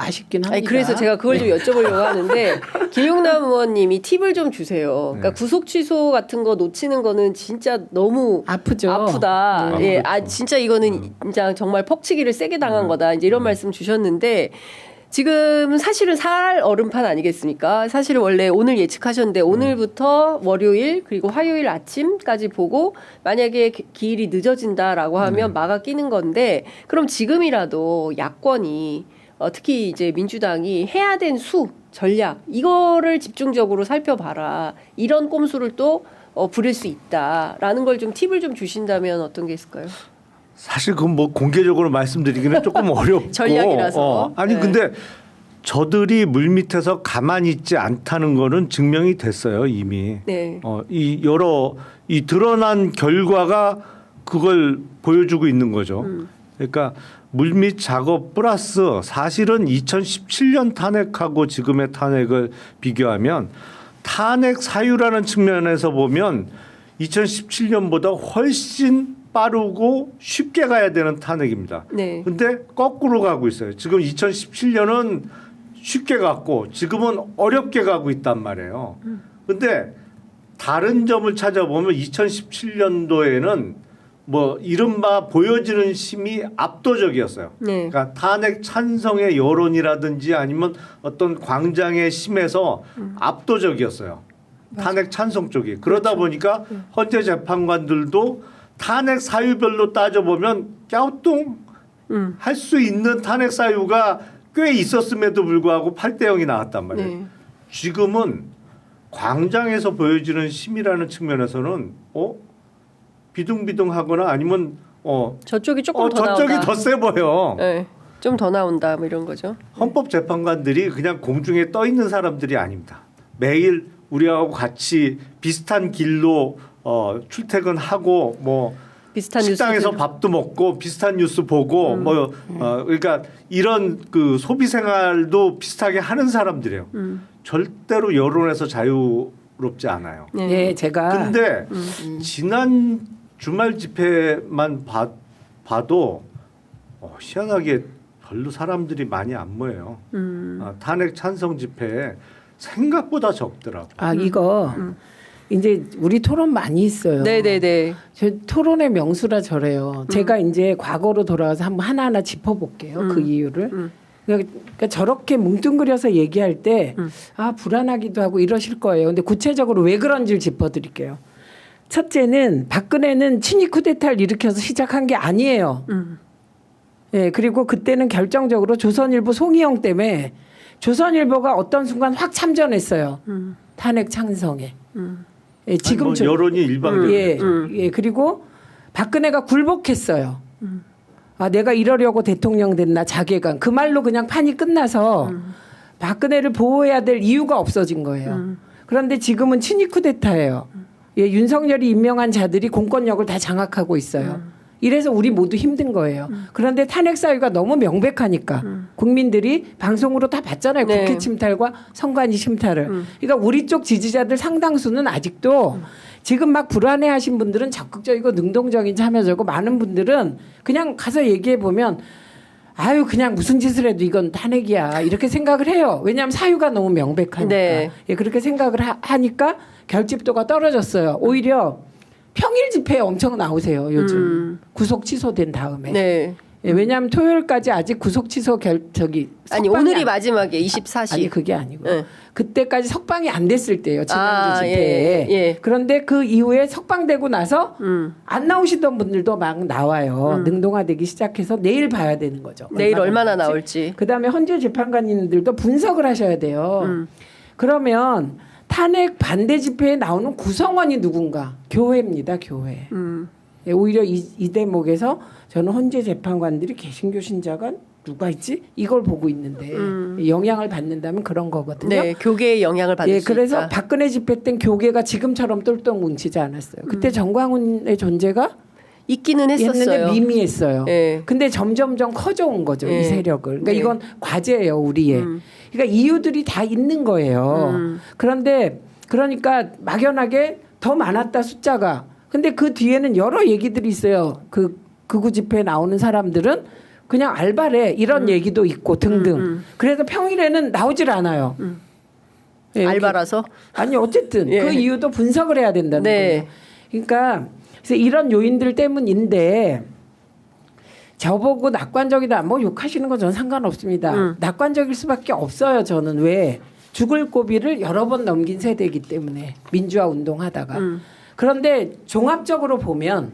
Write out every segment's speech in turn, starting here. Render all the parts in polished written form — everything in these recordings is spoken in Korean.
아쉽긴 합니다. 아니, 그래서 제가 그걸 좀 여쭤보려고 하는데 김용남 의원님이 팁을 좀 주세요. 그러니까 구속 취소 같은 거 놓치는 거는 진짜 너무 아프죠. 아프다. 네. 예, 진짜 이거는 진짜 정말 퍽치기를 세게 당한 거다. 이제 이런 말씀 주셨는데 지금 사실은 살 얼음판 아니겠습니까? 사실은 원래 오늘 예측하셨는데 오늘부터 월요일 그리고 화요일 아침까지 보고 만약에 기일이 늦어진다라고 하면 막아 끼는 건데 그럼 지금이라도 야권이 특히 이제 민주당이 해야 된 전략 이거를 집중적으로 살펴봐라. 이런 꼼수를 또 부릴 수 있다라는 걸 좀 팁을 좀 주신다면 어떤 게 있을까요? 사실 그건 뭐 공개적으로 말씀드리기는 조금 어렵고 전략이라서. 아니 네. 근데 저들이 물밑에서 가만히 있지 않다는 거는 증명이 됐어요 이미. 네. 이 드러난 결과가 그걸 보여주고 있는 거죠. 그러니까 물밑 작업 플러스 사실은 2017년 탄핵하고 지금의 탄핵을 비교하면 탄핵 사유라는 측면에서 보면 2017년보다 훨씬 빠르고 쉽게 가야 되는 탄핵입니다. 네. 근데 거꾸로 가고 있어요. 지금 2017년은 쉽게 갔고 지금은 어렵게 가고 있단 말이에요. 근데 다른 점을 찾아보면 2017년도에는 뭐 이른바 보여지는 힘이 압도적이었어요. 네. 그러니까 탄핵 찬성의 여론이라든지 아니면 어떤 광장의 힘에서 압도적이었어요. 탄핵 찬성 쪽이. 그러다 보니까 헌재 재판관들도 탄핵 사유별로 따져보면 갸우뚱 할 수 있는 탄핵 사유가 꽤 있었음에도 불구하고 8대 0이 나왔단 말이에요. 네. 지금은 광장에서 보여지는 힘이라는 측면에서는 비둥비둥하거나 아니면 저쪽이 조금 더 저쪽이 나온다. 더 세 보여. 네. 좀 더 나온다 뭐 이런 거죠. 헌법재판관들이 그냥 공중에 떠 있는 사람들이 아닙니다. 매일 우리하고 같이 비슷한 길로 출퇴근하고 뭐 비슷한 식당에서 뉴스들. 밥도 먹고 비슷한 뉴스 보고 그러니까 이런 그 소비 생활도 비슷하게 하는 사람들이에요. 절대로 여론에서 자유롭지 않아요. 네. 네, 제가 근데 지난 주말 집회만 봐도 희한하게 별로 사람들이 많이 안 모여요. 탄핵 찬성 집회에 생각보다 적더라고. 이거 이제 우리 토론 많이 있어요. 네네네. 제 토론의 명수라 저래요. 제가 이제 과거로 돌아와서 한번 하나하나 짚어볼게요. 그 이유를. 그러니까 저렇게 뭉뚱그려서 얘기할 때 불안하기도 하고 이러실 거예요. 근데 구체적으로 왜 그런지를 짚어드릴게요. 첫째는 박근혜는 친위 쿠데타를 일으켜서 시작한 게 아니에요. 예, 그리고 그때는 결정적으로 조선일보 송희영 때문에 조선일보가 어떤 순간 확 참전했어요. 탄핵 찬성에. 예, 지금 뭐 여론이 일방적이었죠. 예, 그리고 박근혜가 굴복했어요. 내가 이러려고 대통령 됐나 자괴감. 그 말로 그냥 판이 끝나서 박근혜를 보호해야 될 이유가 없어진 거예요. 그런데 지금은 친위 쿠데타예요. 예, 윤석열이 임명한 자들이 공권력을 다 장악하고 있어요. 이래서 우리 모두 힘든 거예요. 그런데 탄핵 사유가 너무 명백하니까 국민들이 방송으로 다 봤잖아요. 네. 국회 침탈과 선관위 침탈을. 그러니까 우리 쪽 지지자들 상당수는 아직도 지금 막 불안해하신 분들은 적극적이고 능동적인 참여자고 많은 분들은 그냥 가서 얘기해 보면 그냥 무슨 짓을 해도 이건 탄핵이야 이렇게 생각을 해요. 왜냐하면 사유가 너무 명백하니까. 네. 예, 그렇게 생각을 하니까 결집도가 떨어졌어요. 오히려 평일 집회에 엄청 나오세요. 요즘 구속 취소된 다음에. 네. 예, 왜냐하면 토요일까지 아직 구속 취소 아니 오늘이 마지막에 24시. 아니 그게 아니고 네. 그때까지 석방이 안 됐을 때예요. 지난주 집회에. 예. 그런데 그 이후에 석방되고 나서 안 나오시던 분들도 막 나와요. 능동화되기 시작해서 내일 봐야 되는 거죠. 내일 얼마나 나올지. 그다음에 헌재 재판관님들도 분석을 하셔야 돼요. 그러면 탄핵 반대 집회에 나오는 구성원이 누군가? 교회입니다. 교회. 예, 오히려 이 대목에서 저는 헌재 재판관들이 개신교 신자가 누가 있지? 이걸 보고 있는데 영향을 받는다면 그런 거거든요. 네, 교계의 영향을 받을 수 그래서 있다. 박근혜 집회 땐 교계가 지금처럼 똘똘 뭉치지 않았어요. 그때 정광훈의 존재가 있기는 했었어요. 했는데 미미했어요. 네. 근데 점점점 커져온 거죠. 네. 이 세력을. 그러니까 네. 이건 과제예요. 우리의. 그러니까 이유들이 다 있는 거예요. 그런데 그러니까 막연하게 더 많았다 숫자가. 근데 그 뒤에는 여러 얘기들이 있어요. 그 극우 집회에 나오는 사람들은 그냥 알바래 이런 얘기도 있고 등등. 그래서 평일에는 나오질 않아요. 예, 여기- 알바라서. 아니 어쨌든 예. 그 이유도 분석을 해야 된다는 네. 거예요. 그러니까 그래서 이런 요인들 때문인데 저보고 낙관적이다 뭐 욕하시는 건 저는 상관없습니다. 낙관적일 수밖에 없어요. 저는 왜 죽을 고비를 여러 번 넘긴 세대이기 때문에 민주화 운동하다가 그런데 종합적으로 보면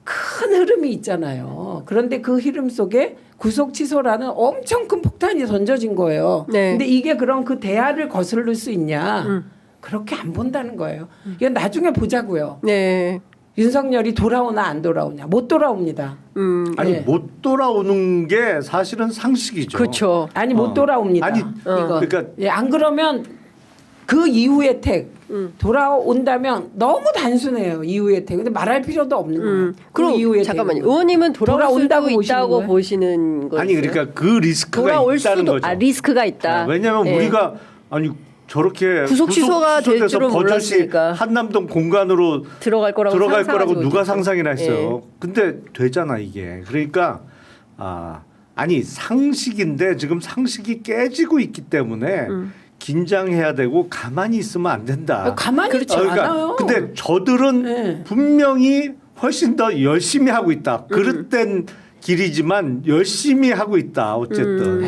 큰 흐름이 있잖아요. 그런데 그 흐름 속에 구속 취소라는 엄청 큰 폭탄이 던져진 거예요. 네. 근데 이게 그럼 그 대화를 거스를 수 있냐? 그렇게 안 본다는 거예요. 이건 나중에 보자고요. 네. 윤석열이 돌아오나 안 돌아오냐? 못 돌아옵니다. 아니 네. 못 돌아오는 게 사실은 상식이죠. 그렇죠. 아니 못 돌아옵니다. 아니, 이거. 그러니까 예, 안 그러면 그 이후의 택 돌아온다면 너무 단순해요. 이후의 택. 근데 말할 필요도 없는 거예요. 그 그럼 이후의 잠깐만요. 택은. 의원님은 돌아온다고 돌아온다고 있다고 보시는 보시는 거예요? 아니 그러니까 그 리스크가 돌아올 있다는 수도 거죠. 리스크가 있다. 왜냐하면 예. 우리가 아니 저렇게 구속 취소가 될 취소돼서 줄은 버젓이 몰랐으니까. 한남동 공간으로 들어갈 거라고 들어갈 상상하지 거라고 누가 못했죠. 상상이나 했어요. 예. 근데 되잖아 이게. 그러니까 아니 상식인데 지금 상식이 깨지고 있기 때문에 긴장해야 되고 가만히 있으면 안 된다. 가만히 있지 않아요. 근데 저들은 네. 분명히 훨씬 더 열심히 하고 있다. 그릇된 길이지만 열심히 하고 있다. 어쨌든.